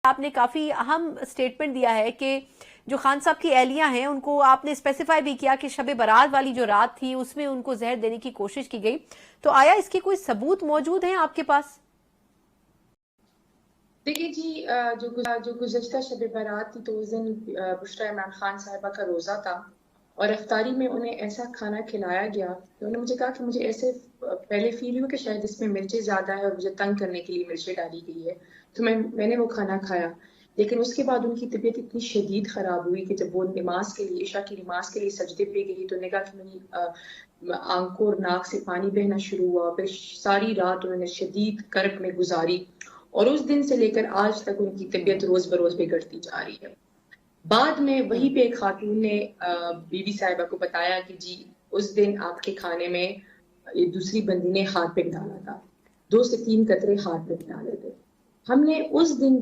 आपने काफी अहम स्टेटमेंट दिया है कि जो खान साहब की एहलियां हैं उनको आपने स्पेसिफाई भी किया कि शब बारात वाली जो रात थी उसमें उनको जहर देने की कोशिश की गई। तो आया इसके कोई सबूत मौजूद हैं आपके पास? देखिए जी, जो गुज़श्ता शब बारात थी तो उस दिन बुशरा इमरान खान साहिबा का रोज़ा था और इफ्तारी में उन्हें ऐसा खाना खिलाया गया तो उन्होंने मुझे कहा कि मुझे ऐसे पहले फील हुआ कि शायद इसमें मिर्चें ज़्यादा है और मुझे तंग करने के लिए मिर्चें डाली गई है। तो मैंने वो खाना खाया, लेकिन उसके बाद उनकी तबीयत इतनी शदीद ख़राब हुई कि जब वो नमाज के लिए इशा की नमाज के लिए सजदे पे गई तो उन्होंने कहा कि मेरी आंखों और नाक से पानी बहना शुरू हुआ। फिर सारी रात उन्होंने शदीद कर्ब में गुजारी और उस दिन से लेकर आज तक उनकी तबीयत रोज बरोज बिगड़ती जा रही है। बाद में वहीं पे एक खातून ने बीबी साहिबा को बताया कि जी उस दिन आपके खाने में दूसरी बंदी ने हाथ पे डाला था, 2 से 3 कतरे हाथ पे डाले थे। हमने उस दिन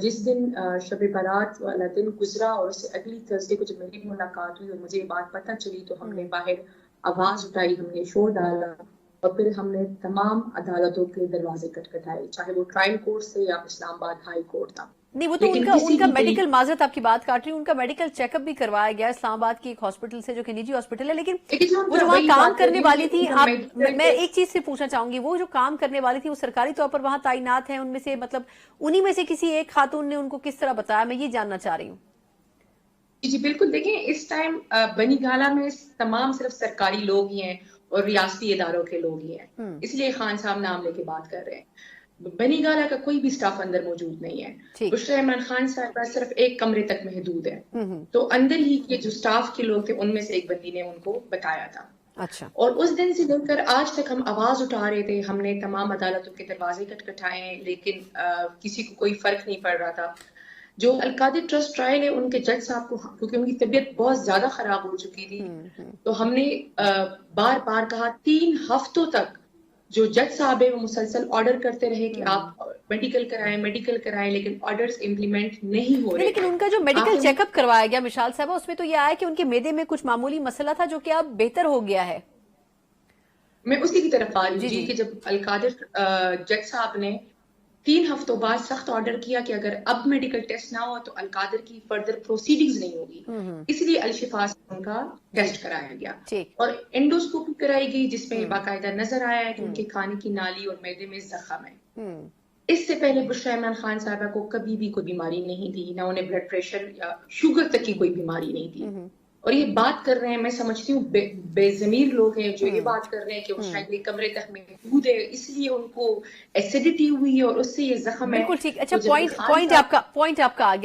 जिस दिन शब बारात वाला दिन गुजरा और उससे अगली थर्सडे को जब मेरी मुलाकात हुई और मुझे ये बात पता चली तो हमने बाहर आवाज उठाई, हमने शोर डाला और फिर हमने तमाम अदालतों के दरवाजे खटखटाए, चाहे वो ट्रायल कोर्ट से या इस्लामाबाद हाई कोर्ट था। नहीं, वो तो उनका मेडिकल, माजरत आपकी बात काट रही हूँ, उनका मेडिकल चेकअप भी करवाया गया इस्लामाबाद की एक हॉस्पिटल से जो कि निजी हॉस्पिटल है। लेकिन वो जो वहाँ काम करने वाली थी, मैं एक चीज से पूछना चाहूंगी, वो जो काम करने वाली थी वो सरकारी तौर पर वहां तैनात है, उनमें से मतलब उन्हीं में से किसी एक खातून ने उनको किस तरह बताया, मैं ये जानना चाह रही हूँ। जी बिल्कुल, देखिए इस टाइम बनी गाला में तमाम सिर्फ सरकारी लोग ही हैं और रियासती इदारों के लोग ही हैं, इसलिए खान साहब नाम लेके बात कर रहे हैं। बनी गाला का कोई भी स्टाफ अंदर मौजूद नहीं है। बुशरा इमरान खान साहब सिर्फ एक कमरे तक महदूद है, तो अंदर ही के जो स्टाफ के लोग थे उनमें से एक बंदी ने उनको बताया था। अच्छा। और उस दिन से लेकर आज तक हम आवाज उठा रहे थे, हमने तमाम अदालतों के दरवाजे खटखटाए, लेकिन किसी को कोई फर्क नहीं पड़ रहा था। जो अलकादिर ट्रस्ट ट्रायल है उनके जज साहब को, क्योंकि उनकी तबीयत बहुत ज्यादा खराब हो चुकी थी, तो हमने बार बार कहा, 3 हफ्तों तक जो जज साहब है वो मुसलसल ऑर्डर करते रहे कि आप मेडिकल कराएं, लेकिन ऑर्डर्स इम्प्लीमेंट नहीं हो रहे। लेकिन उनका जो मेडिकल चेकअप करवाया गया मिशाल साहब, उसमें तो ये आया कि उनके मैदे में कुछ मामूली मसला था जो कि अब बेहतर हो गया है। मैं उसी की तरफ आ रही हूँ कि जब अलकादिर जज साहब ने 3 हफ्तों बाद सख्त ऑर्डर किया कि अगर अब मेडिकल टेस्ट ना हो तो अलकादिर की फर्दर प्रोसीडिंग्स नहीं होगी, इसलिए अलशिफा से उनका टेस्ट कराया गया और एंडोस्कोपी कराई गई, जिसमें बाकायदा नजर आया है कि उनके खाने की नाली और मैदे में जख्म है। इससे पहले बुशरा इमरान खान साहिबा को कभी भी कोई बीमारी नहीं थी, ना उन्हें ब्लड प्रेशर या शुगर तक की कोई बीमारी नहीं थी। और ये बात कर रहे हैं, मैं समझती हूँ बेजमीर लोग हैं जो ये बात कर रहे हैं कि वो शायद एक कमरे तक महदूद है, इसलिए उनको एसिडिटी हुई और उससे ये जख्म है। बिल्कुल ठीक। अच्छा, पॉइंट आपका आ गया।